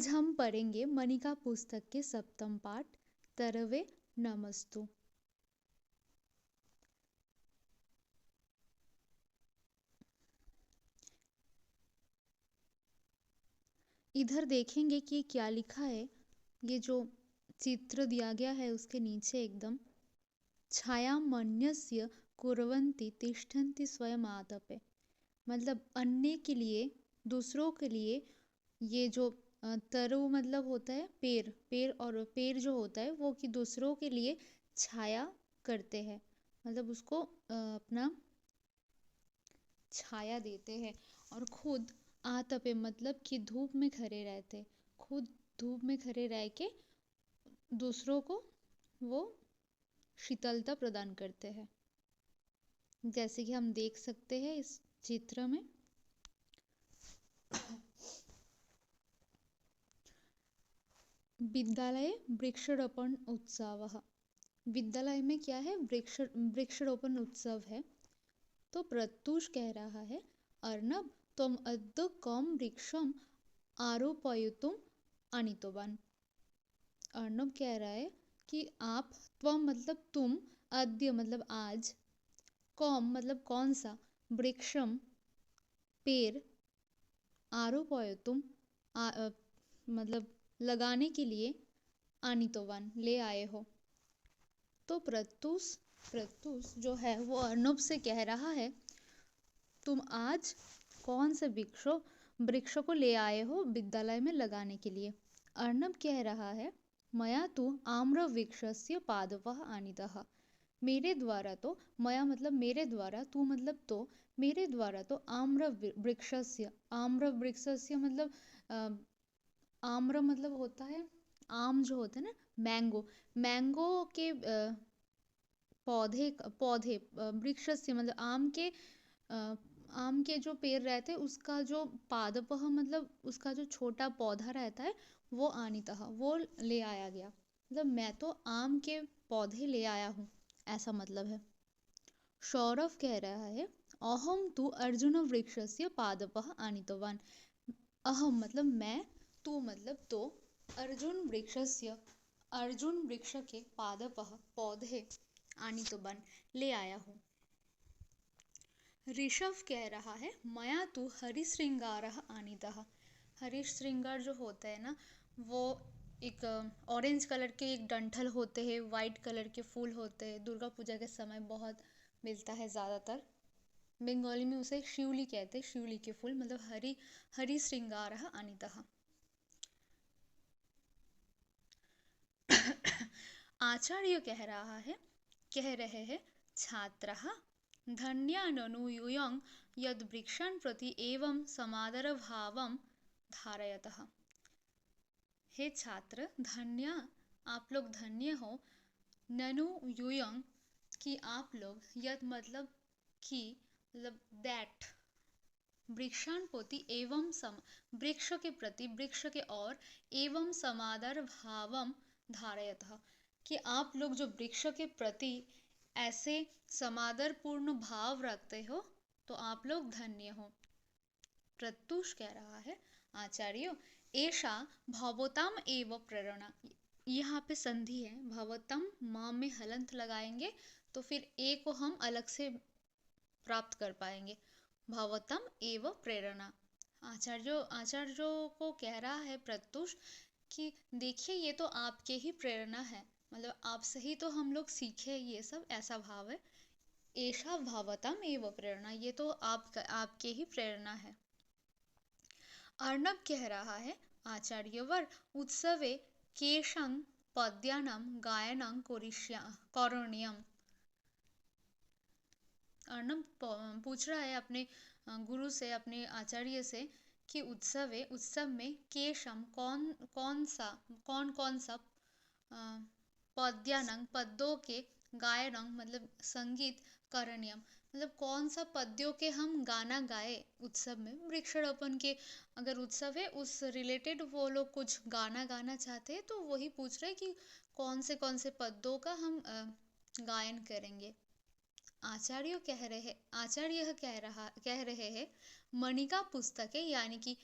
आज हम पढ़ेंगे मनिका पुस्तक के सप्तम पाठ तरवे नमस्तु। इधर देखेंगे कि क्या लिखा है। ये जो चित्र दिया गया है उसके नीचे एकदम छाया मन्यस्य कुर्वन्ति तिष्ठन्ति स्वयं आतपे, मतलब अन्य के लिए, दूसरों के लिए ये जो तरु मतलब होता है पेड़, पेड़ और पेड़ जो होता है वो कि दूसरों के लिए छाया करते हैं, मतलब उसको अपना छाया देते हैं। और खुद आतपे मतलब कि धूप में खड़े रहते, खुद धूप में खड़े रह के दूसरों को वो शीतलता प्रदान करते हैं, जैसे कि हम देख सकते हैं इस चित्र में। विद्यालय वृक्षारोपण उत्सव, विद्यालय में क्या है, वृक्षारोपण उत्सव है। तो प्रत्युष कह रहा है अर्नब त्वम अद्य कम वृक्षम आरोपयितुम अनितवान। अर्नब कह रहा है कि आप, त्वम मतलब तुम, अद्य मतलब आज, कम मतलब कौन सा, वृक्षम पेड़, आरोपयितुम मतलब लगाने के लिए, अनितवान ले आए हो। तो प्रत्युष जो है वो अर्नब से कह रहा है तुम आज कौन से वृक्षों को ले आए हो विद्यालय में लगाने के लिए। अर्नब कह रहा है मया तु आम्र वृक्षस्य पादपः आनीतः, मेरे द्वारा तो, मया मतलब मेरे द्वारा, तू मतलब तो, मेरे द्वारा तो आम्र वृक्षस्य मतलब आम्र मतलब होता है आम जो होते हैं ना, मैंगो के पौधे वृक्षस्य मतलब आम के जो पेड़ रहते हैं उसका जो पादपः मतलब उसका जो छोटा पौधा रहता है वो आनीतः वो ले आया गया, मतलब मैं तो आम के पौधे ले आया हूँ, ऐसा मतलब है। सौरभ कह रहा है अहम तु अर्जुन वृक्षस्य पादपः आनीतवान, अहम मतलब मैं, तू मतलब तो, अर्जुन वृक्ष के पादपः पौधे आनीतवान ले आया हूँ। ऋषभ कह रहा है मया तु हरिश्रृंगारः आनीतः, हरिश्रृंगार जो होता है ना वो एक ऑरेंज कलर के एक डंठल होते हैं, वाइट कलर के फूल होते हैं, दुर्गा पूजा के समय बहुत मिलता है ज़्यादातर, बंगाली में उसे शिवली कहते हैं, शिवली के फूल मतलब हरिश्रृंगारः आनीतः। आचार्य कह रहे हैं छात्रः धन्या ननु यूयं यद वृक्षान् प्रति एवं समादर भावं धारयतः। हे छात्र, धन्या, आप लोग धन्य हो, ननु यूयं कि आप लोग, यद मतलब कि मतलब दैट, वृक्षान् प्रति एवं वृक्ष के प्रति, वृक्ष के और, एवं समादर भावम धारयतः, कि आप लोग जो वृक्ष के प्रति ऐसे समादर पूर्ण भाव रखते हो तो आप लोग धन्य हो। प्रत्युष कह रहा है आचार्य एषा भवताम एव प्रेरणा, यहाँ पे संधि है, भवतम माँ में हलंत लगाएंगे तो फिर ए को हम अलग से प्राप्त कर पाएंगे, भवतम एव प्रेरणा। आचार्य को कह रहा है प्रत्युष कि देखिए ये तो आपके ही प्रेरणा है, मतलब आपसे ही तो हम लोग सीखे ये सब, ऐसा भाव है। एषा भवतम एव प्रेरणा, ये तो आपके ही प्रेरणा है। अर्नब कह रहा है आचार्यवर उत्सवे केशं पद्यानां गायनं करणीयम्। अर्नब पूछ रहा है अपने गुरु से, अपने आचार्य से कि उत्सव में केशम कौन सा पद्यानां पद्यों के गायनं मतलब संगीत करणीयम मतलब कौन सा पद्यों के हम गाना गाए उत्सव में, वृक्षारोपण के अगर उत्सव है उस रिलेटेड वो लोग कुछ गाना गाना चाहते हैं तो वही पूछ रहे कि कौन से पद्यों का हम गायन करेंगे। आचार्य कह रहे हैं मणिका पुस्तक है, यानी कि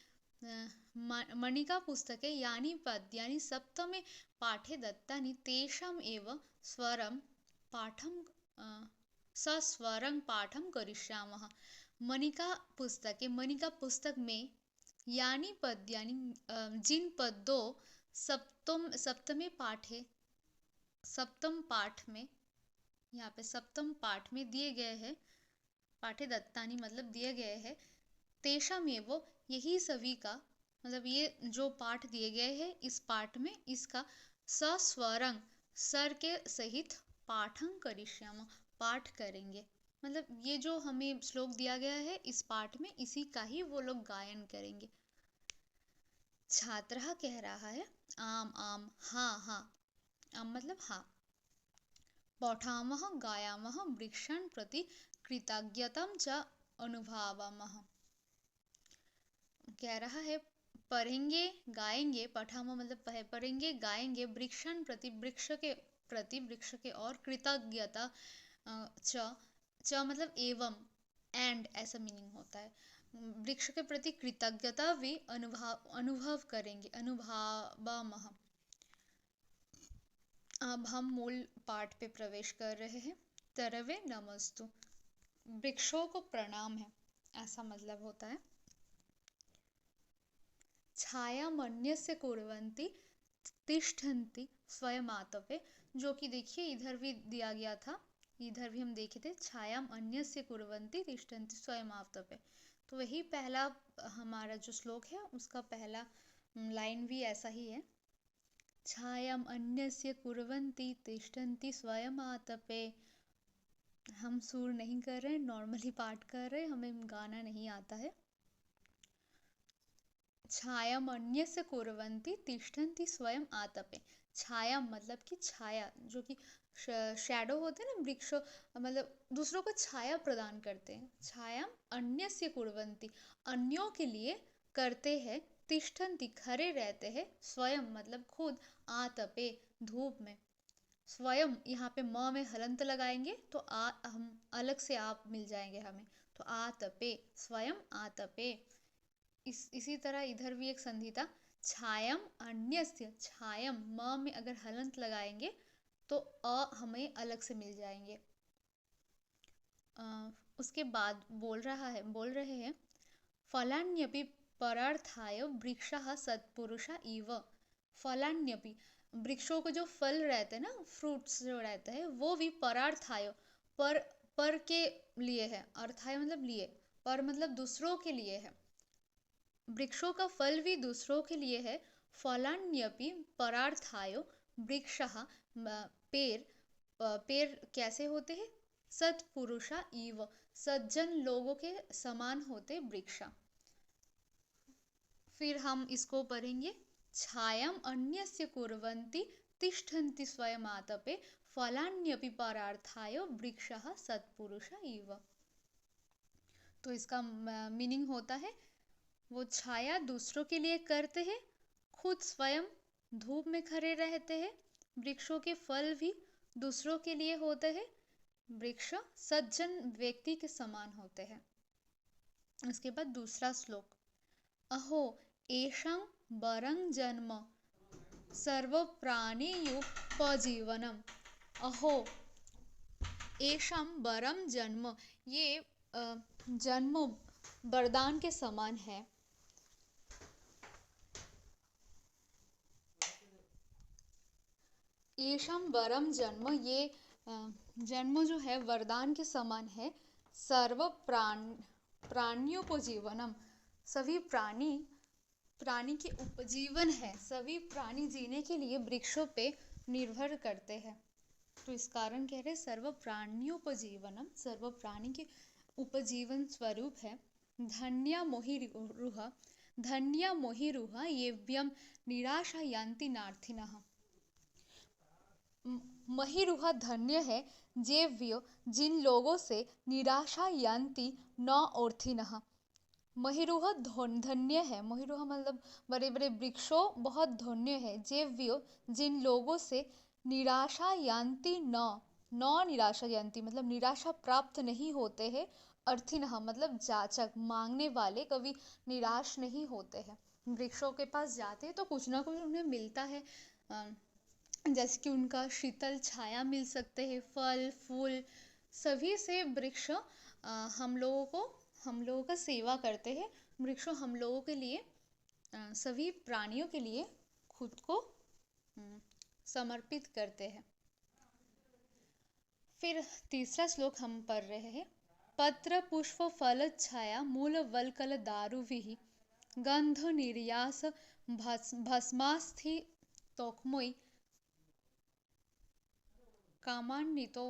मणिका पुस्तके यानि पद्यानि सप्तमे पाठे दत्तानि तेषाम् एव स्वरं पाठं सस्वरं पाठं करिष्यामः। मणिका पुस्तक में यानी पद्यानि जिन पदों सप्तमे पाठे सप्तम पाठ में, यहाँ पे सप्तम पाठ में दिए गए हैं, पाठे दत्तानी मतलब दिए गए हैं, तेषाम एवं यही सभी का मतलब ये जो पाठ दिए गए हैं इस पाठ में इसका सस्वरंग स्वर के सहित पाठं करिष्याम पाठ करेंगे। मतलब ये जो हमें श्लोक दिया गया है इस पाठ में इसी का ही वो लोग गायन करेंगे। छात्रः कह रहा है आम आम हाँ हाँ, आम मतलब हाँ। पठामः गायामः वृक्षान् प्रति कृतज्ञतां च अनुभवामः। कह रहा है पढ़ेंगे गाएंगे, पठामः मतलब पढ़ेंगे गाएंगे, वृक्षान् प्रति वृक्ष के और कृतज्ञता च मतलब एवं एंड ऐसा मीनिंग होता है। वृक्ष के प्रति कृतज्ञता भी अनुभव करेंगे, अनुभवामः। अब हम मूल पाठ पे प्रवेश कर रहे हैं। तरवे नमस्तु, वृक्षों को प्रणाम है ऐसा मतलब होता है। छाया मन्यस्य कुर्वन्ति तिष्ठन्ति स्वयमातपे, जो कि देखिए इधर भी दिया गया था, इधर भी हम देखे थे छायाम अन्यस्य कुर्वन्ति तिष्ठन्ति स्वयमातपे। तो वही पहला हमारा जो श्लोक है उसका पहला लाइन भी ऐसा ही है, छायाम अन्यस्य कुर्वन्ति तिष्ठन्ति स्वयमातपे। हम सुर नहीं कर रहे, नॉर्मली पाठ कर रहे, हमें गाना नहीं आता है। छायाम अन्यस्य कुर्वन्ति तिष्ठन्ति स्वयं आतपे। छाया मतलब कि छाया, जो कि शैडो होते हैं ना, वृक्ष मतलब दूसरों को छाया प्रदान करते हैं। छायाम अन्यस्य कुर्वन्ति अन्यों के लिए करते हैं, तिष्ठन्ति खड़े रहते हैं, स्वयं मतलब खुद, आतपे धूप में। स्वयं यहाँ पे म में हलंत लगाएंगे तो हम अलग से आप मिल जाएंगे हमें, तो आतपे स्वयं आतपे। इसी तरह इधर भी एक संधि था, छायम अन्यस्य, छायम म में अगर हलंत लगाएंगे तो हमें अलग से मिल जाएंगे। उसके बाद बोल रहे हैं फलान्यपि परार्थाय वृक्षः सत्पुरुषा इव। फलान्यपि वृक्षों को जो फल रहते हैं ना, फ्रूट्स जो रहते हैं वो भी परार्थाय पर के लिए है, अर्थाय मतलब लिए, पर मतलब दूसरों के लिए है। वृक्षों का फल भी दूसरों के लिए है। फलान्यपि परार्थाय वृक्षः पेड़ कैसे होते हैं, सत्पुरुषा इव, सज्जन लोगों के समान होते वृक्ष। फिर हम इसको पढ़ेंगे, छायाम अन्यस्य कुर्वन्ति तिष्ठन्ति स्वयमातपे फलान्यपि परार्थाय वृक्षः सत्पुरुषा इव। तो इसका मीनिंग होता है वो छाया दूसरों के लिए करते हैं, खुद स्वयं धूप में खड़े रहते हैं, वृक्षों के फल भी दूसरों के लिए होते हैं, वृक्ष सज्जन व्यक्ति के समान होते हैं। उसके बाद दूसरा श्लोक, अहो एषं वरं जन्म सर्वप्राणियुपजीवनम। अहो एषं वरं जन्म, ये जन्म वरदान के समान है। एषं वरम जन्म, ये जन्म जो है वरदान के समान है। सर्व प्राण्योपजीवनम, सभी प्राणी के उपजीवन है, सभी प्राणी जीने के लिए वृक्षों पे निर्भर करते हैं। तो इस कारण कह रहे सर्व प्राण्योपजीवनम, सर्व प्राणी के उपजीवन स्वरूप है। धन्या मोहिरुह येव्यम निराशा यान्ति नार्थिनः। महिरुह धन्य है जेव्य जिन लोगों से निराशा यान्ति न ओर्थिनः। महिरुह धन्य है, महिरुह मतलब बड़े बड़े वृक्षों बहुत धन्य है, जेव्य जिन लोगों से निराशा यान्ति न निराशा यान्ति मतलब निराशा प्राप्त नहीं होते हैं, अर्थिनः मतलब जाचक मांगने वाले कभी निराश नहीं होते हैं। वृक्षों के पास जाते हैं तो कुछ ना कुछ उन्हें मिलता है। अ, जैसे कि उनका शीतल छाया मिल सकते हैं, फल फूल सभी से वृक्ष हम लोगों का सेवा करते हैं। वृक्ष हम लोगों के लिए सभी प्राणियों के लिए खुद को अम, समर्पित करते हैं। फिर तीसरा श्लोक हम पढ़ रहे हैं। पत्र पुष्प फल छाया मूल वल्कल दारुविः गंध निर्यास भस्मास्थि तोक्मयि कामान्वितो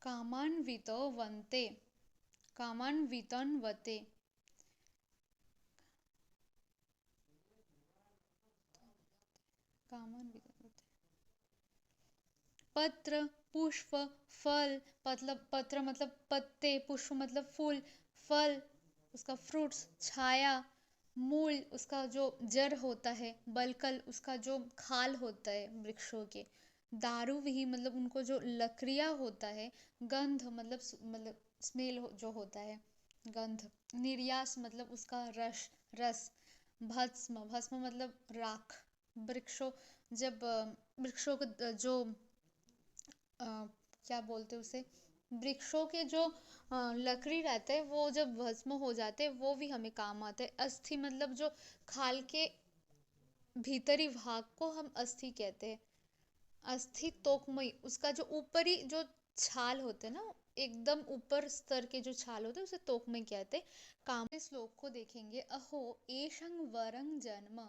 कामान्वितो वन्ते कामान्वितन्वते। कामान्वितन्वते। पत्र पुष्प फल मतलब पत्र मतलब पत्ते, पुष्प मतलब फूल, फल उसका फ्रूट्स, छाया मूल उसका जो जड़ होता है, बलकल उसका जो खाल होता है वृक्षों के, दारू भी मतलब उनको जो लकड़ियाँ होता है, गंध मतलब स्मेल जो होता है, गंध, निर्यास मतलब उसका रस, भस्म भस्म मतलब राख। वृक्षों जब वृक्षों का जो अ, क्या बोलते हैं उसे, वृक्षों के जो लकड़ी रहते हैं वो जब भस्म हो जाते हैं वो भी हमें काम आते हैं। अस्थि मतलब जो खाल के भीतरी भाग को हम अस्थि कहते हैं। अस्थि तोकमई उसका जो ऊपरी जो छाल होते हैं ना, एकदम ऊपर स्तर के जो छाल होते हैं उसे तोकमई कहते हैं। काम इस श्लोक को देखेंगे। अहो एषं वरं जन्म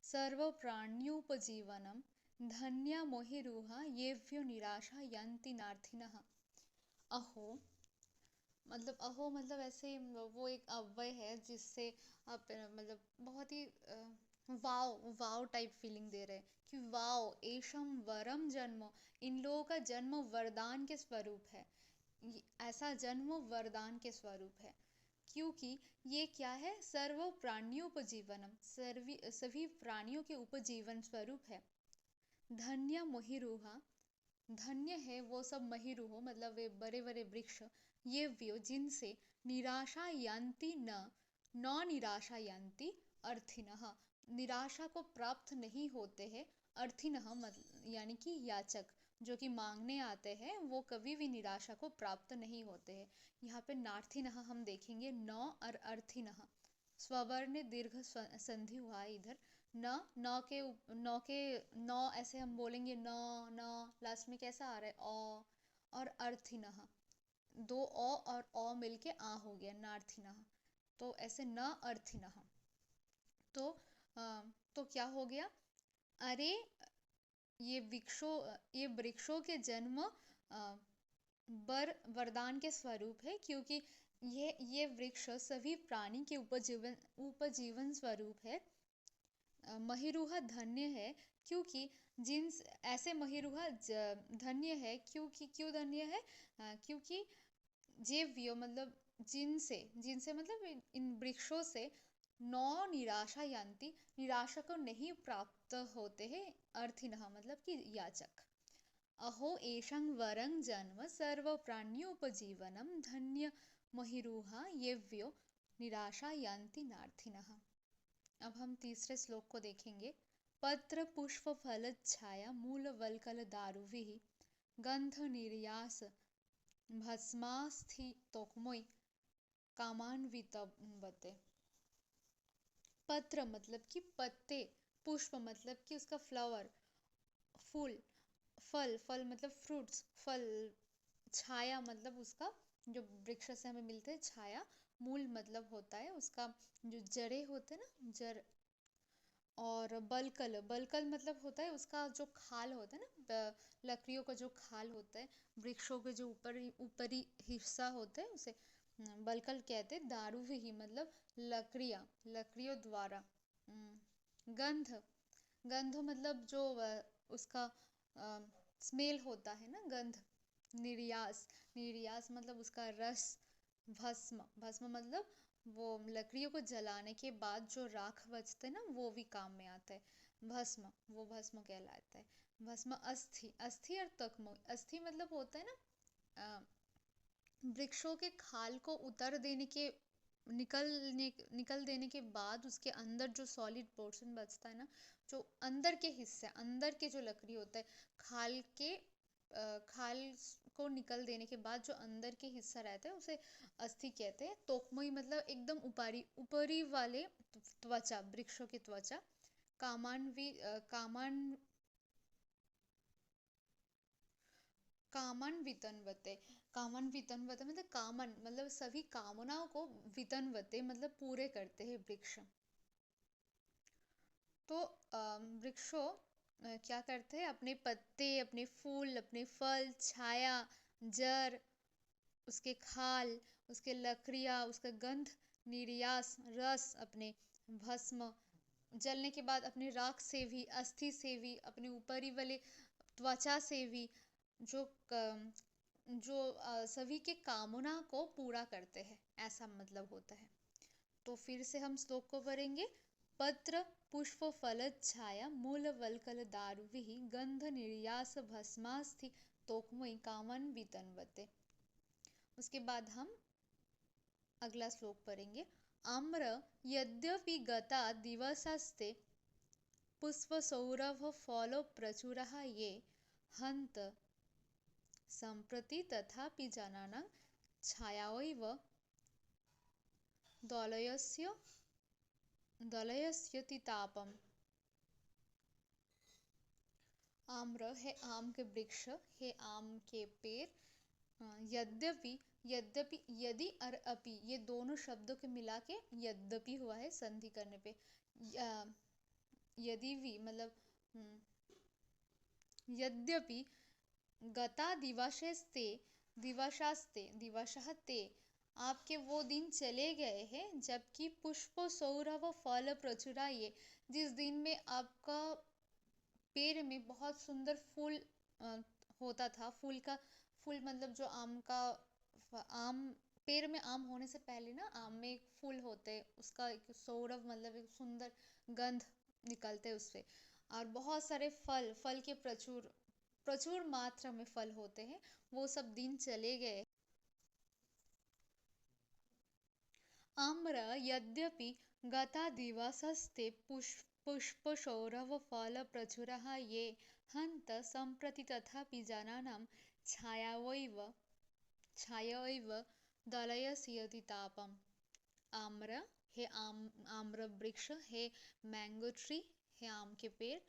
सर्व प्राण्युपजीवनम धन्या मोहिरुहा येभ्यो निराशा यन्ति नार्थिनः। अहो अहो मतलब ऐसे वो एक अव्यय है जिससे आप मतलब बहुत ही वाव वाव टाइप फीलिंग दे रहे हैं कि वाव एशम वरम जन्म, इन लोगों का जन्म वरदान के स्वरूप है। ऐसा जन्म वरदान के स्वरूप है क्योंकि ये क्या है, सर्व प्राण्योपजीवनम सभी प्राणियों के उपजीवन स्वरूप है। धन्य मोहिरुहा, धन्य है वो सब महिरूह मतलब वे बड़े बड़े वृक्ष, ये व्यो जिनसे निराशा यान्ति न निराशा यान्ति अर्थिनः, निराशा को प्राप्त नहीं होते हैं। अर्थिनः यानी कि याचक जो कि मांगने आते हैं वो कभी भी निराशा को प्राप्त नहीं होते हैं। यहाँ पे नार्थिनः हम देखेंगे न और अर्थिनः, स्ववर्ण दीर्घ संधि हुआ है इधर। न न के न ऐसे हम बोलेंगे न न, लास्ट में कैसा आ रहा है अ, और अर्थिनः, दो अ और अ मिलके आ हो गया नार्थिनः, तो ऐसे न अर्थिनः। तो तो क्या हो गया, अरे ये वृक्षों के जन्म वरदान के स्वरूप है क्योंकि ये वृक्ष सभी प्राणी के उपजीवन स्वरूप है। महिरुहा धन्य है क्योंकि जिन ऐसे महिरुहा धन्य है क्योंकि क्यों धन्य है, क्योंकि जेव्य मतलब जिनसे जिनसे मतलब इन वृक्षों से नौ निराशा यान्ति, निराशा को नहीं प्राप्त होते हैं। अर्थिनः मतलब कि याचक। अहो एषं वरं जन्म सर्व प्राण्योपजीवनम धन्य महिरुहा येव्यो निराशा यान्ति नार्थिनः। अब हम तीसरे श्लोक को देखेंगे। पत्र पुष्प फल छाया मूल वल्कल दारुविः गंध निर्यास भस्मास्थि तोक्मोई कामान्वितवते। पत्र मतलब कि पत्ते, पुष्प मतलब कि उसका फ्लावर, फूल, फल फल मतलब फ्रूट्स फल, छाया मतलब उसका जो वृक्ष से हमें मिलते हैं छाया, मूल मतलब होता है उसका जो जड़े होते हैं ना जड़, और बलकल बलकल मतलब होता है उसका जो खाल होता है ना, लकड़ियों का जो खाल होता है, वृक्षों के जो ऊपरी हिस्सा होता है उसे बलकल कहते हैं। दारू ही मतलब लकड़ियों द्वारा। गंध गंध मतलब जो उसका स्मेल होता है ना, गंध। निर्यास निर्यास मतलब उसका रस। भस्म भस्म मतलब वो लकड़ियों को जलाने के बाद जो राख बचते हैं ना वो भी काम में आता है। भस्म वो भस्म कहलाता है। भस्म अस्थि अस्थि और तकमो, अस्थि मतलब होता है ना वृक्षों के खाल को उतर देने के निकल देने के बाद उसके अंदर जो सॉलिड पोर्शन बचता है ना, जो अंदर के हिस्से, अंदर के जो लकड़ी होता है, खाल को निकल देने के बाद जो अंदर के हिस्सा रहता है उसे अस्थि कहते हैं। तोकमई मतलब एकदम ऊपरी ऊपरी वाले त्वचा, वृक्षों की त्वचा। कामानवी कामान कामन वितनवते। कामन वितनवते मतलब कामन मतलब सभी कामनाओं को, वितनवते मतलब पूरे करते हैं वृक्ष। तो वृक्षों क्या करते हैं, अपने पत्ते, अपने फूल, अपने फल, छाया, जड़, उसके खाल, उसके लकड़ियाँ, उसका गंध, निर्यास, रस, अपने भस्म, जलने के बाद अपने राख से भी, अस्थि से भी, अपने ऊपरी वाले त्वचा से भी, जो सभी के कामना को पूरा करते हैं, ऐसा मतलब होता है। तो फिर से हम श्लोक को पढ़ेंगे। पत्र पुष्प फल छाया मूल वल्कल दारुविहि गंध निर्यास भस्मास्थि तोकमयी कामन वितन्वते। उसके बाद हम अगला श्लोक पढ़ेंगे। आम्र यद्यपि गता दिवसास्ते पुष्प सौरभ फल प्रचुरः ये हन्त सम्प्रति तथापि जनानां छायावैव दलयस्य दलयस्यति तापम। आम्र है आम के वृक्ष, है आम के पेड़। यद्यपि, यद्यपि, यदि और अपि, ये दोनों शब्दों के मिला के यद्यपि हुआ है संधि करने पे। यदि भी मतलब यद्यपि गता दिवशस्ते, दिवशास्ते, दिवशः ते, आपके वो दिन चले गए हैं जबकि पुष्प सौरभ फल प्रचुरा ये, जिस दिन में आपका पेड़ में बहुत सुंदर फूल होता था। फूल मतलब जो आम का आम, पेड़ में आम होने से पहले ना आम में एक फूल होते हैं, उसका एक सौरभ मतलब एक सुंदर गंध निकलते हैं उससे। और बहुत सारे फल, फल के प्रचुर प्रचुर मात्रा में फल होते हैं, वो सब दिन चले गए। आम्र यद्यपि गता दिवसस्ते पुष्पसौरभफलप्रचुरः ये हन्त सम्प्रति तथापि जनानां छायैव दलयस्यति तापम। आम्र है आम्र वृक्ष है, मैंगो ट्री है, आम के पेड़।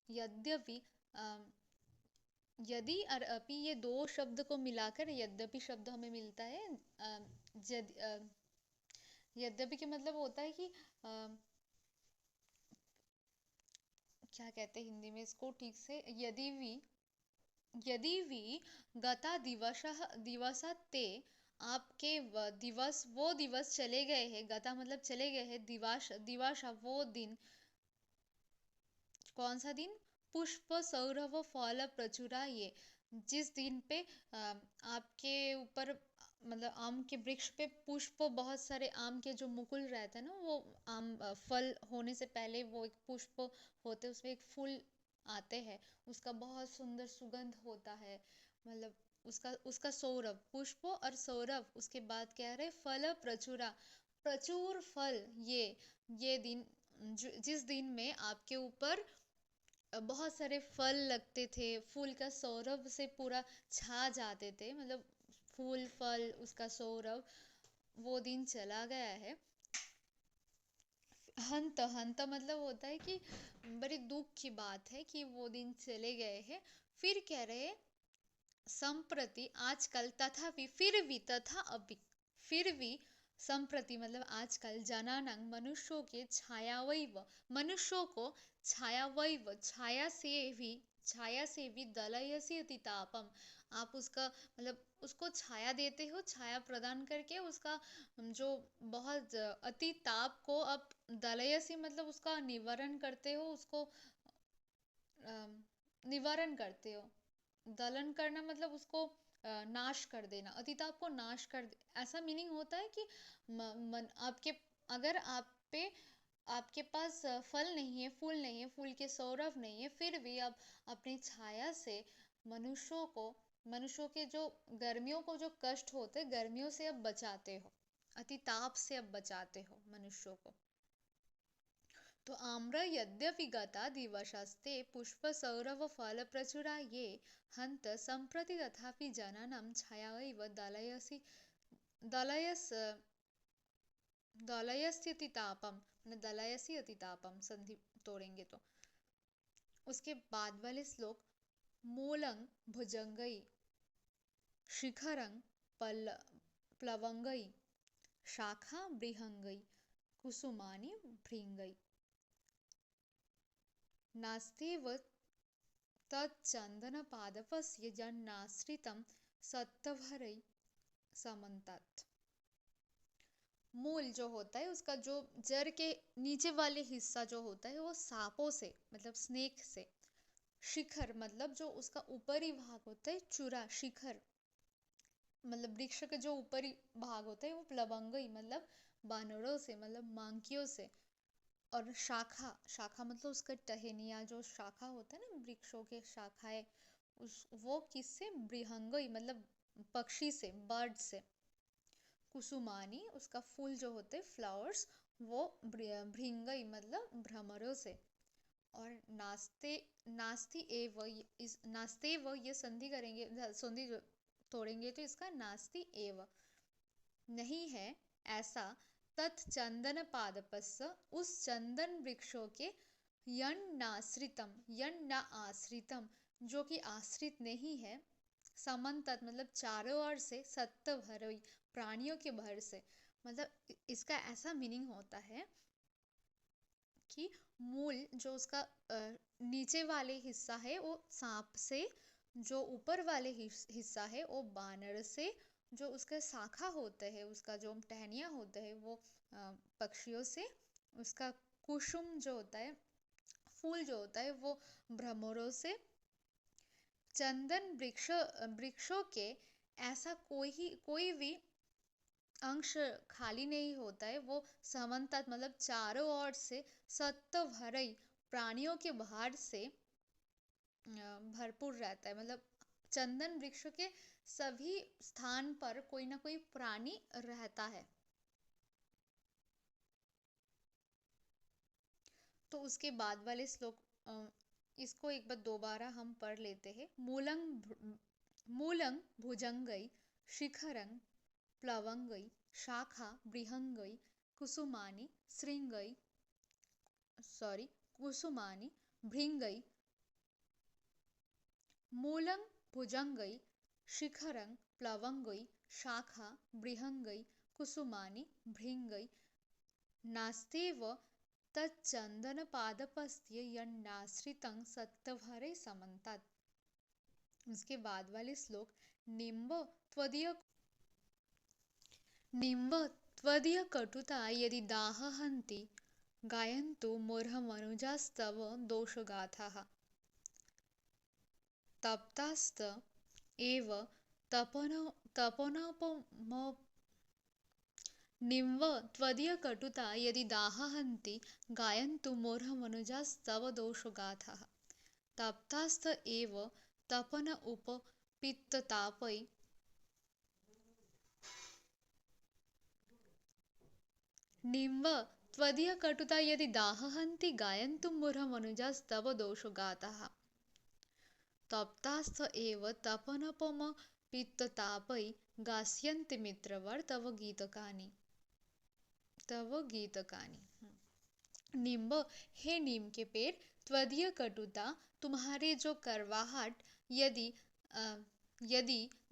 यद्यपि यदि और अपि, ये दो शब्द को मिलाकर यद्यपि शब्द हमें मिलता है। यद्यपि के मतलब होता है कि क्या कहते हैं हिंदी में इसको ठीक से, यदि भी गता दिवसाते, आपके दिवस, वो दिवस चले गए हैं। गता मतलब चले गए हैं, दिवाशा वो दिन। कौन सा दिन? पुष्प सौरभ फल प्रचुरा ये, जिस दिन पे आपके ऊपर मतलब आम के वृक्ष पे पुष्प, बहुत सारे आम के जो मुकुल रहते हैं ना, वो आम फल होने से पहले वो एक पुष्प होते, उसमें एक फूल आते हैं, उसका बहुत सुंदर सुगंध होता है। मतलब उसका सौरभ, पुष्प और सौरभ, उसके बाद कह रहे फल प्रचुरा, प्रचुर फल। ये दिन, जिस दिन में आपके ऊपर बहुत सारे फल लगते थे, फूल का सौरभ से पूरा छा जाते थे, मतलब फूल फल उसका सौरभ, वो दिन चला गया है। हंत, हंत मतलब होता है कि बड़ी दुख की बात है कि वो दिन चले गए हैं। फिर कह रहे संप्रति आजकल, तथापि, फिर भी, तथा अभी, फिर भी, संप्रति मतलब आजकल, जनानां मनुष्यों के छायावैव, मनुष्यों को छायावैव, छाया से भी दलयसी अति तापम, आप उसका मतलब उसको छाया देते हो, छाया प्रदान करके उसका जो बहुत अति ताप को आप दलयसी मतलब उसका निवारण करते हो, उसको निवारण करते हो। दलन करना मतलब उसको नाश कर देना, अतिताप को नाश कर ऐसा मीनिंग होता है कि आपके, अगर आपके पास फल नहीं है, फूल नहीं है, फूल के सौरभ नहीं है, फिर भी आप अपनी छाया से मनुष्यों को मनुष्यों के जो गर्मियों को जो कष्ट होते, गर्मियों से अब बचाते हो, अतिताप से अब बचाते हो मनुष्यों को। तो आम्र यद्यपि गता दिवशस्ते पुष्प सौरभ फल प्रचुरा ये हन्त सम्प्रति तथापि जनानां छायैव दलयस दलयस्यति तापम, मतलब दलयसी अति तापम, संधि तोड़ेंगे तो। उसके बाद वाले श्लोक, मूलं भुजंगई शिखरं प्लवंगई शाखा बृहंगई कुसुमानि भृंगई नास्त्येव तच्चन्दनपादपस्य यन्नाश्रितं सत्तभरै समन्तात्। मूल जो होता है उसका जो जड़ के नीचे वाले हिस्सा जो होता है वो सांपों से, मतलब स्नेक से। शिखर मतलब जो उसका ऊपरी भाग होता है, चूड़ा शिखर मतलब वृक्ष का जो ऊपरी भाग होता है वो प्लवंगई मतलब बानरों से, मतलब मांकियों से। और शाखा, शाखा मतलब उसका टहनिया जो शाखा होता है ना, वृक्षों के शाखाएं, उस वो किससे, बृहंगई मतलब पक्षी से, बर्ड से। कुसुमानी उसका फूल जो होते फ्लावर्स, वो भृंगई मतलब भ्रमरों से। और नास्ते नास्ति एव, इस नास्ते व ये संधि करेंगे, संधि तोड़ेंगे तो इसका नास्ति एव नहीं है ऐसा, तत् चंदन पादपस्य उस चंदन वृक्षों के, यन्नाश्रितम यन्ना आश्रितम जो कि आश्रित नहीं है, समन्तत मतलब चारों ओर से, सत्त भरोई प्राणियों के भर से। मतलब इसका ऐसा मीनिंग होता है कि मूल जो उसका नीचे वाले हिस्सा है वो सांप से, जो ऊपर वाले हिस्सा है वो बानर से, जो उसका शाखा होते हैं, उसका जो टहनियाँ होते हैं वो पक्षियों से, उसका कुसुम जो होता है, फूल जो होता है वो भ्रमरों से। चंदन वृक्षों के ऐसा कोई भी अंश खाली नहीं होता है, वो समन्तात मतलब चारों ओर से, सत्त भरई प्राणियों के भार से भरपूर रहता है। मतलब चंदन वृक्ष के सभी स्थान पर कोई ना कोई प्राणी रहता है। तो उसके बाद वाले श्लोक, इसको एक बार दोबारा हम पढ़ लेते हैं। मूलं भुजंगई शिखरं प्लवंगई शाखा बृहंगई कुसुमानि श्रृंगई सॉरी कुसुमानि भृंगई। मूलं भुजंगई शिखरं प्लवंगई शाखा बृहंगई कुसुमानि भृंगई नास्त्येव तच्चंदनपादपस्य यन्नाश्रितं सत्तभरे समन्तात्। उसके बाद वाले श्लोक, निम्ब त्वदीय कटुता यदि दाह हन्ति गायन्तु मूर्खमनुजास्तव दोषगाथाः। तप्तास्त एव तपनोपम निम्ब त्वदीय कटुता यदि दाह हन्ति गायन्तु मूर्खमनुजास्तव दोषगाथाः। तप्तास्त एव तपन उपपित्ततापै निम्ब त्वदीय कटुता यदि दाह हन्ति गायन्तु मूर्खमनुजास्तव दोषगाथाः। तप्तास्थ एव तपनोपमपित्ततापै गास्यन्ति मित्रवर तव गीतकानि। नींब, हे नीम के पेड़, त्वदीय कटुता तुम्हारे जो करवाहट, यदि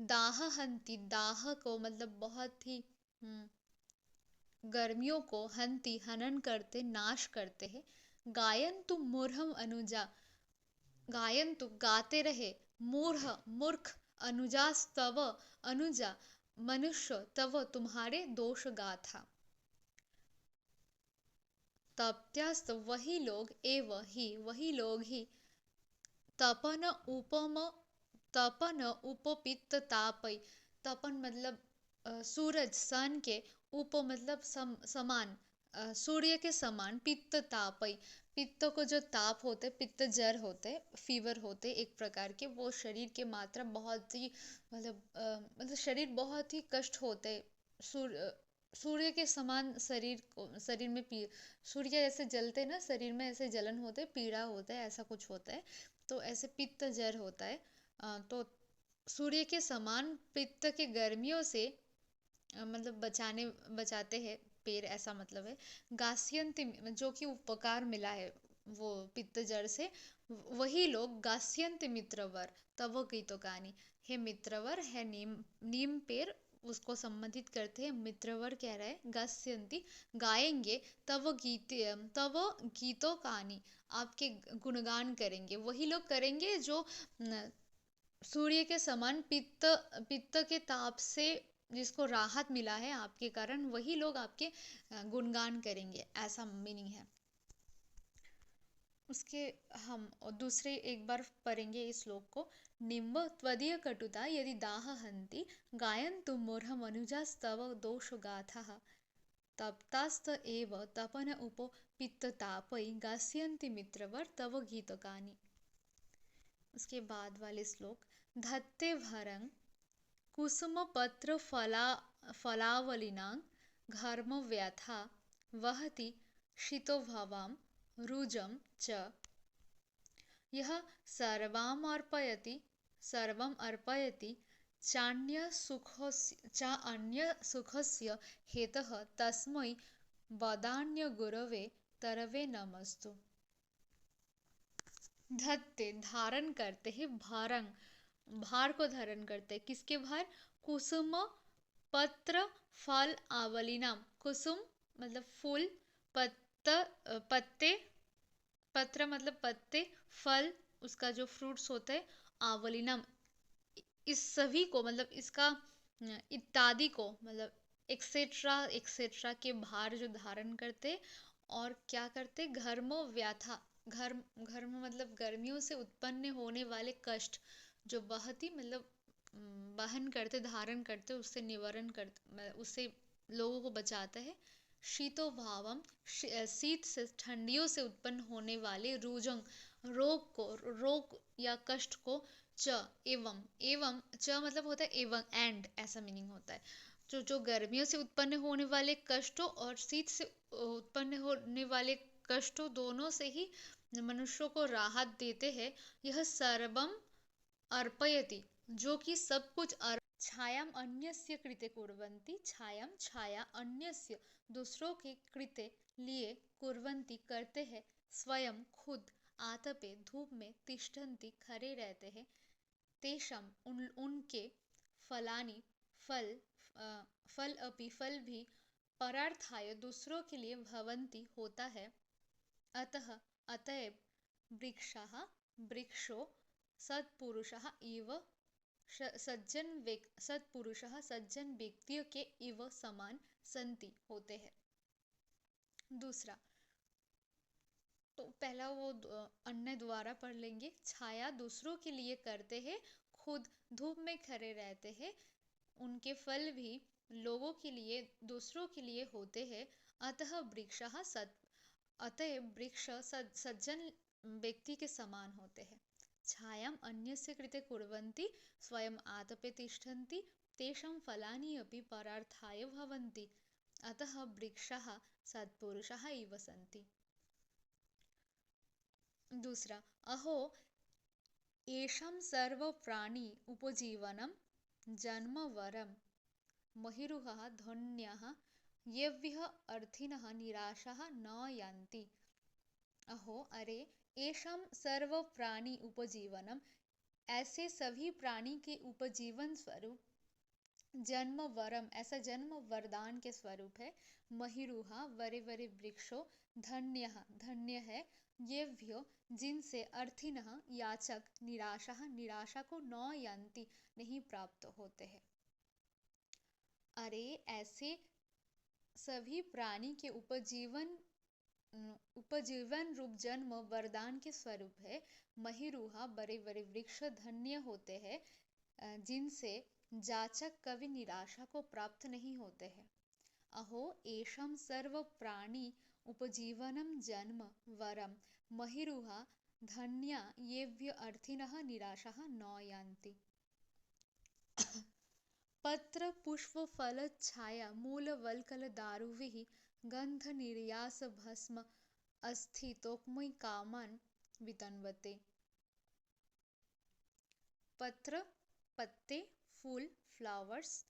दाह हन्ति, दाह को मतलब बहुत ही गर्मियों को, हन्ति हनन करते, नाश करते हैं। गायन तु मूर्खम अनुजा, गायन तु गाते रहे, मूर्ख अनुजास्तव अनुजा मनुष्य तव तुम्हारे दोष गाथा। तप्त्यास्त वही लोग ही तपन उपपित्त तापै, तपन मतलब सूरज सन के, उप मतलब समान, सूर्य के समान, पित्त तापै पित्त को जो ताप होते, पित्त जर होते, फीवर होते एक प्रकार के, वो शरीर के मात्रा बहुत ही मतलब शरीर बहुत ही कष्ट होते। सूर्य सूर्य के समान शरीर में पी सूर्य जैसे जलते ना, शरीर में ऐसे जलन होते, पीड़ा होता है, ऐसा कुछ होता है। तो ऐसे पित्त जर होता है। तो सूर्य के समान पित्त के गर्मियों से मतलब बचाते हैं पेड़, ऐसा मतलब है। गास्यन्ति जो कि उपकार मिला है वो पित्त जड़ से, वही लोग गास्यन्ति मित्रवर तव गीतो कहानी, हे मित्रवर है नीम, नीम पेड़ उसको संबंधित करते हैं। मित्रवर कह रहा है गास्यन्ति गाएंगे, तव गीतो कहानी आपके गुणगान करेंगे, वही लोग करेंगे जो सूर्य के समान पित्त के ताप से जिसको राहत मिला है आपके कारण, वही लोग आपके गुणगान करेंगे, ऐसा मीनिंग है उसके। हम दूसरे एक बार पढ़ेंगे इस श्लोक को। निम्ब त्वदीय कटुता यदि दाह हन्ति, गायन्तु मूर्ह मनुजास्तव दोष गाथः, तप्तास्त एव तपन उपो पित्ततापै गास्यन्ति मित्रवर तव गीतकानि। उसके बाद वाले श्लोक। धत्ते भरं कुसुमपत्र फलावलिनां घर्मव्यथा वहति शीतोभवां रुजं च, यः सर्वम् अर्पयति चान्यसुखस्य हेतः तस्मै वदान्यगुरवे तरवे नमस्तु। धत्ते धारण करते हैं, भारंग भार को धारण करते हैं, किसके भार? कुसुम पत्र फल आवलिनाम, कुसुम मतलब फूल, पत्ते, पत्र मतलब पत्ते, फल उसका जो फ्रूट्स होते हैं, आवलिनाम इस सभी को मतलब इसका इत्यादि को मतलब एक्सेट्रा एक्सेट्रा के भार जो धारण करते, और क्या करते? घर्मो व्याथा, घर्म मतलब गर्मियों से उत्पन्न होने वाले कष्ट, जो बहती मतलब वहन करते, धारण करते, उससे निवारण करते, उससे लोगों को बचाता है। शीतो भावम शीत से ठंडियों से उत्पन्न होने वाले रुजंग रोग या कष्ट को, च एवं च मतलब होता है एवं एंड, ऐसा मीनिंग होता है। जो गर्मियों से उत्पन्न होने वाले कष्टों और शीत से उत्पन्न होने वाले कष्टों, दोनों से ही मनुष्यों को राहत देते हैं। यह सर्वम अर्पयति, जो कि सब कुछ छायाम अन्यस्य कृते कुर्वन्ति, छायाम छाया अन्यस्य दूसरों के कृते लिए कुर्वन्ति करते हैं, स्वयं खुद आतपे धूप में तिष्ठन्ति खड़े रहते हैं, तेषाम उनके फलानि फल अपि फल भी परार्थाय दूसरों के लिए भवन्ति होता है, अतएव वृक्षो सत्पुरुषः इव सत्पुरुषः सज्जन व्यक्तियों के इव समान संति होते हैं। दूसरा तो पहला वो अन्य द्वारा पढ़ लेंगे। छाया दूसरों के लिए करते हैं, खुद धूप में खड़े रहते हैं, उनके फल भी लोगों के लिए दूसरों के लिए होते हैं। अतएव वृक्ष सज्जन व्यक्ति के समान होते हैं। छायाम अन्यस्य कृते कुर्वन्ति, स्वयं आतपे तिष्ठन्ति, तेषां फलानि अपि परार्थाय भवन्ति, अतः वृक्षाः सत्पुरुषाः इव सन्ति। दूसरा, अहो येषां सर्वप्राणि उपजीवनं जन्मवरं महिरुहः धन्यः येभ्यः अर्थिनः निराशाः न यान्ति। अहो अरे, येषां सर्व प्राणी उपजीवनम, ऐसे सभी प्राणी के उपजीवन स्वरूप, जन्म वरम ऐसा जन्म वरदान के स्वरूप है, महिरुहा वरे वरे वृक्षो, धन्य धन्य है, येभ्यो जिनसे अर्थिनः याचक निराशा को न यान्ति नहीं प्राप्त होते हैं। अरे ऐसे सभी प्राणी के उपजीवन रूप जन्म वरदान के स्वरूप है। महिरुहा बड़े बड़े वृक्ष धन्य होते हैं, जिनसे जाचक कभी निराशा को प्राप्त नहीं होते हैं। अहो एषं सर्वप्राणी उपजीवनं जन्म वरं महिरुहा धन्या येभ्य अर्थिनः निराशः न यान्ति। पत्र पुष्प फल छाया मूल वल्कल दारुभिः गंध निर्यास भस्म अस्थि तोक्मयी कामान वितन्वते। पत्र पत्ते, फूल फ्लावर्स,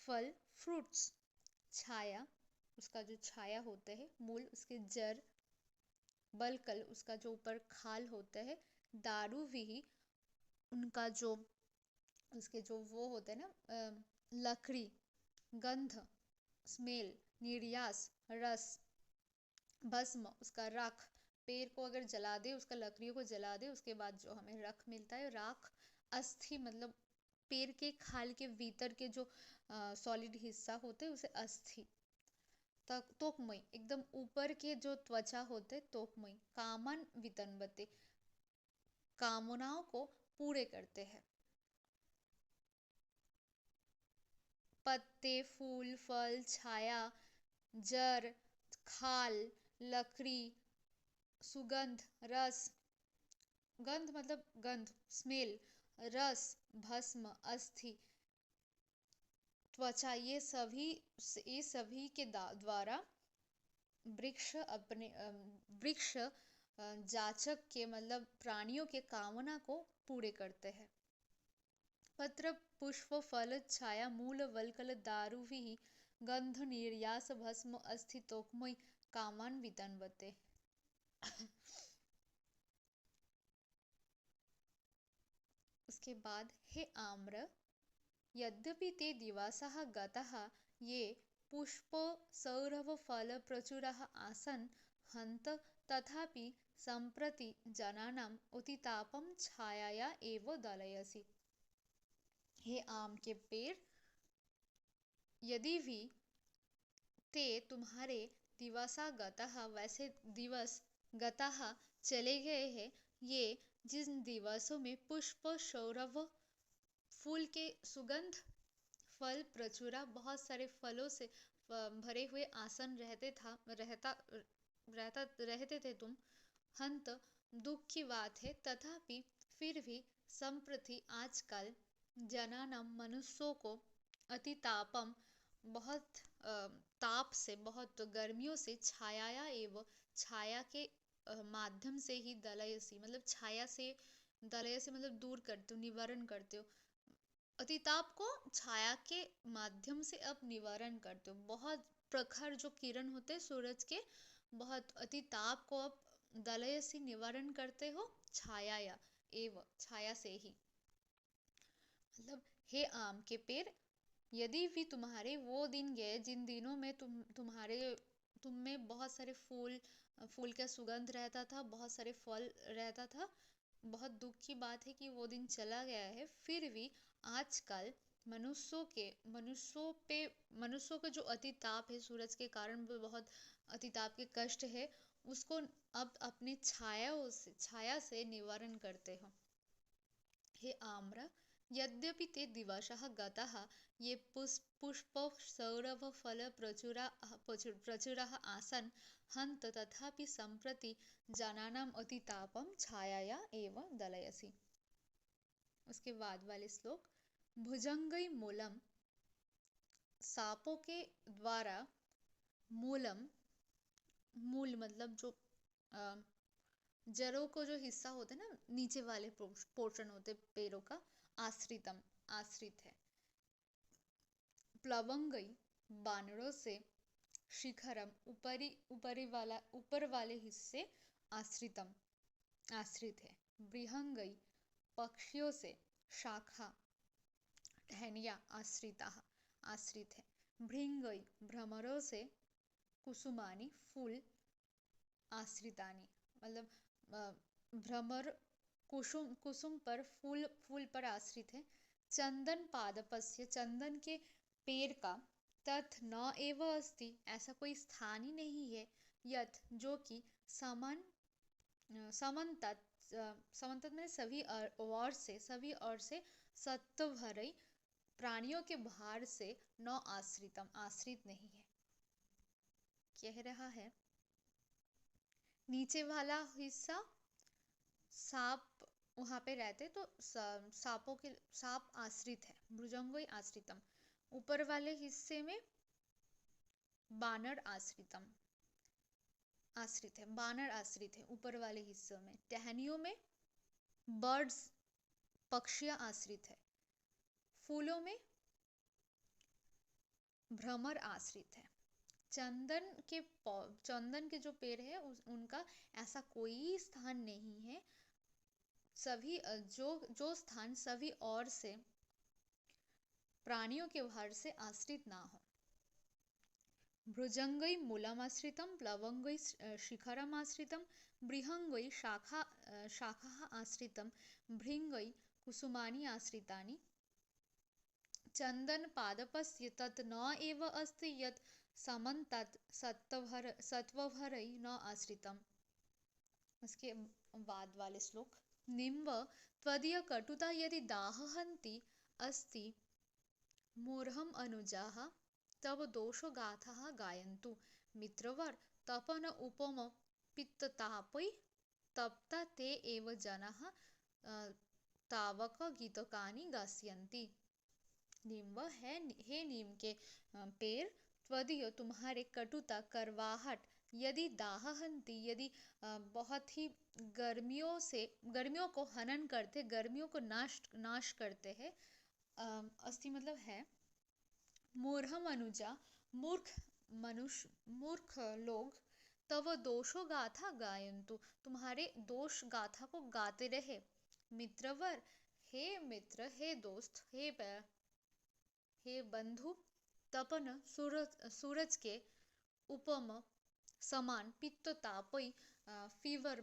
फल फ्रूट्स, छाया उसका जो छाया होते हैं, मूल उसके जड़, बलकल उसका जो ऊपर खाल होते हैं, दारू भी उनका जो उसके जो वो होते हैं ना, लकड़ी, गंध स्मेल, निर्यास रस, भस्म उसका राख, पेड़ को अगर जला दे, उसका लकड़ियों को जला दे, उसके बाद जो हमें राख मिलता है राख, अस्थि मतलब पेड़ के खाल के भीतर के जो सॉलिड हिस्सा होते हैं उसे अस्थि, तक तोकमय एकदम ऊपर के जो त्वचा होते तोकमय, कामन वितन्वते कामनाओं को पूरे करते हैं। पत्ते फूल फल छाया जड़ खाल लकड़ी सुगंध रस, गंध मतलब गंध स्मेल, रस भस्म अस्थि त्वचा, ये सभी के द्वारा वृक्ष अपने वृक्ष जाचक के मतलब प्राणियों के कामना को पूरे करते हैं। पत्र पुष्प फल छाया मूल वल्कल दारुभिः गंध निर्यास भस्म अस्थि तोक्मयी कामान वितन्वते। उसके बाद हे आम्र यद्यपि ते दिवसाः गताः ये पुष्प सौरभ फल प्रचुराः आसन् हन्त तथापि सम्प्रति जनानाम् अतितापं छायाया एव दलयसि। हे आम के पेड़, यदि भी ते तुम्हारे दिवसा गतः वैसे दिवस गतः चले गए हैं, ये जिन दिवसों में पुष्प सौरभ फूल के सुगंध फल प्रचुरा बहुत सारे फलों से भरे हुए आसन रहते थे तुम, हंत दुख की बात है, तथापि फिर भी संप्रति आजकल जनानाम मनुष्यों को अतितापम बहुत ताप से बहुत गर्मियों से छाया एवं छाया के माध्यम से ही दलयसी मतलब छाया से दलयसी मतलब दूर करते हो निवारण करते हो, अतिताप को छाया के माध्यम से अब निवारण करते हो। बहुत प्रखर जो किरण होते हैं सूरज के, बहुत अतिताप को अब दलयसी निवारण करते हो छाया या एवं छाया से ही। मतलब हे आम के पेड़, यदि भी तुम्हारे वो दिन गए जिन दिनों में तुम में बहुत सारे फूल का सुगंध रहता था, बहुत सारे फल रहता था, बहुत दुख की बात है कि वो दिन चला गया है। फिर भी आजकल मनुष्यों का जो अतिताप है सूरज के कारण वो बहुत अतिताप के कष्ट है, उसको अब अपनी छाया से निवारण करते हो। हे आम्र यद्यपि ते दिवसः गताः ये पुष्प सौरभ फल प्रचुराः आसन् हन्त तथापि सम्प्रति जनानाम् अतितापं छायाया एव दलयसि। उसके बाद वाले श्लोक, भुजंगई मूलम, सांपों के द्वारा मूलम, मूल मतलब जो जड़ों को जो हिस्सा होते हैं ना, नीचे वाले पोर्शन होते पेड़ों का, आश्रितम आश्रित है। प्लवंगई बानरों से, शिखरम ऊपर वाले हिस्से, आश्रितम आश्रित है। बृहंगई पक्षियों से, शाखा टहनियाँ आश्रिता आश्रित है। भृंगई भ्रमरों से, कुसुमानी फूल, आश्रितानी मतलब भ्रमर कुसुम पर फूल पर आश्रित है। चंदन पादपस्य चंदन के पेड़ का, तथ न एव अस्ति ऐसा कोई स्थान ही नहीं है, यथ जो कि समन्तत में सभी ओर से सत्व भरे प्राणियों के भार से न आश्रितम आश्रित नहीं है। कह रहा है नीचे वाला हिस्सा सांप वहां पे रहते तो सांप आश्रित है, भुजंगोई आश्रितम। ऊपर वाले हिस्से में बानर आश्रित है, बानर आश्रित है ऊपर वाले हिस्सों में। टहनियों में बर्ड्स पक्षियां आश्रित है। फूलों में भ्रमर आश्रित है। चंदन के जो पेड़ है उनका ऐसा कोई स्थान नहीं है, सभी जो स्थान सभी और से प्राणियों के भार से आश्रित ना हो। भुजंगै मूलमाश्रितं प्लवंगै शिखरमाश्रितं बृहंगै शाखाः आश्रितं भृंगै कुसुमानि आश्रितानि। चंदन पादपस्य तत् न एव अस्ति यत् समन्तात् सत्वभरै न आश्रितम्। उसके बाद वाले श्लोक। निम्ब त्वदीय कटुता यदि दाहहन्ति अस्ति मूर्हम् अनुजाः तव दोषो गाथाः गायन्तु। मित्रवर तपन उपम पित्ततापै तप्ता ते एव जनाः तावक गीतकानि गास्यन्ति। निम्ब है, हे नीम के पेड़, त्वदीय तुम्हारे कटुता करवाहट यदि दाहहन्ति यदि बहुत ही गर्मियों को हनन करते, गर्मियों को नाश करते हैं। अस्ति मतलब है। मूर्खम अनुजा मूर्ख लोग तव दोषो गाथा गायन्तु तुम्हारे दोष गाथा को गाते रहे। मित्रवर हे मित्र, हे दोस्त, हे बंधु। तपन सूरज के उपम समान पित्त तापई फीवर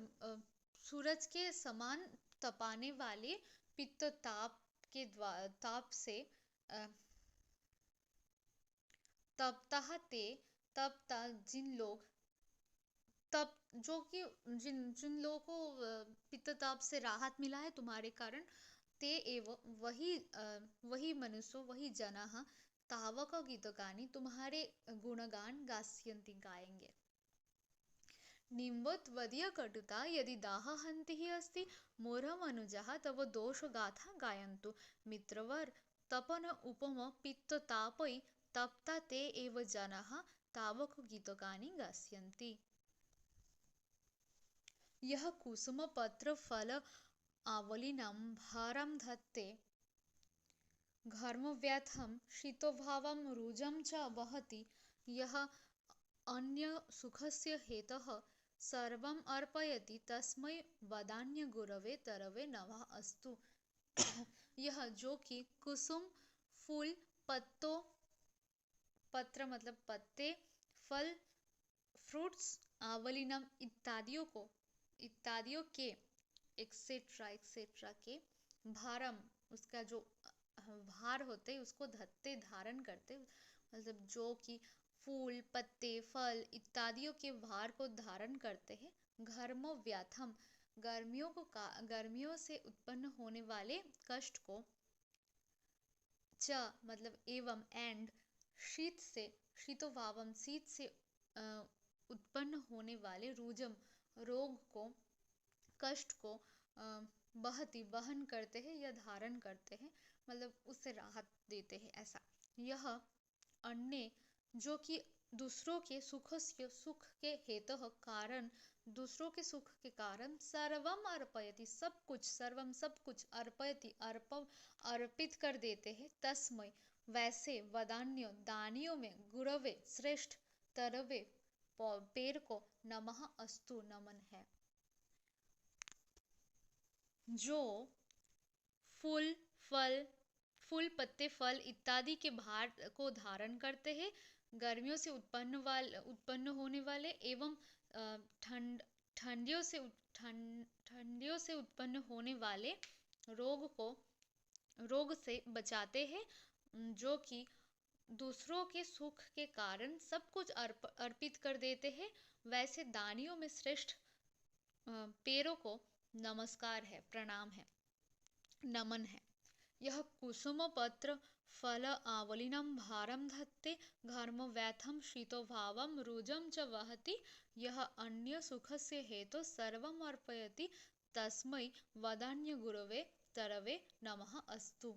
सूरज के समान तपाने वाले पित्त ताप से तपता जिन लोगों को पित्तताप से राहत मिला है तुम्हारे कारण, ते एव वही मनुष्य वही जनाः तावक गीतकानि तुम्हारे गुणगान गास्यन्ति गाएंगे। निम्ब त्वदीय कटुता यदि दाहहन्ति ही अस्ति मूर्हम् अनुजाः तव दोष गाथा गायन्तु। मित्रवर तपन उपम पित्त तापै तप्ता ते एव जनाः तावक गीतकानि गास्यन्ति। यह कुसुम पत्र फल आवलिनां भारं धत्ते घर्मव्यथं शीतोभावं रुजं च वहति यः अन्य सुखस्य हेतः सर्वम् अर्पयति तस्मै वदान्य गुरवे तरवे नमः अस्तु। यह जो कि कुसुम फूल पत्र मतलब पत्ते, फल फ्रूट्स, आवलिनम इत्यादियों के एक्सेट्रा के भारम उसका जो भार होते उसको धत्ते धारण करते, मतलब जो कि फूल पत्ते फल इत्यादियों के भार को धारण करते हैं। घर्मो व्याथम गर्मियों से उत्पन्न होने वाले कष्ट को, च मतलब एवं एंड, शीतोभावम शीत से उत्पन्न होने वाले रुजम रोग को, कष्ट को बहती वहन करते हैं या धारण करते हैं, मतलब उससे राहत देते हैं ऐसा। यह अन्य जो कि दूसरों के सुख के हेतु कारण, दूसरों के सुख के कारण सर्वम अर्पयति सब कुछ अर्पयति अर्पित कर देते हैं। तस्मै वैसे वदान्य दानियों में गुरवे श्रेष्ठ तरवे पेड़ को नमः अस्तु नमन है। जो फूल पत्ते फल इत्यादि के भार को धारण करते हैं, गर्मियों से उत्पन्न होने वाले एवं ठंडियों से उत्पन्न होने वाले रोग से बचाते हैं, जो कि दूसरों के सुख के कारण सब कुछ अर्पित कर देते हैं, वैसे दानियों में श्रेष्ठ पेड़ों को नमस्कार है, प्रणाम है, नमन है। यह कुसुम पत्र फल आवलिनं भारं धत्ते घर्मव्यथं शीतोभावं रुजं च वहति यः अन्यसुखस्य हेतोः सर्वम् अर्पयति तस्मै वदान्यगुरवे तरवे नमः अस्तु।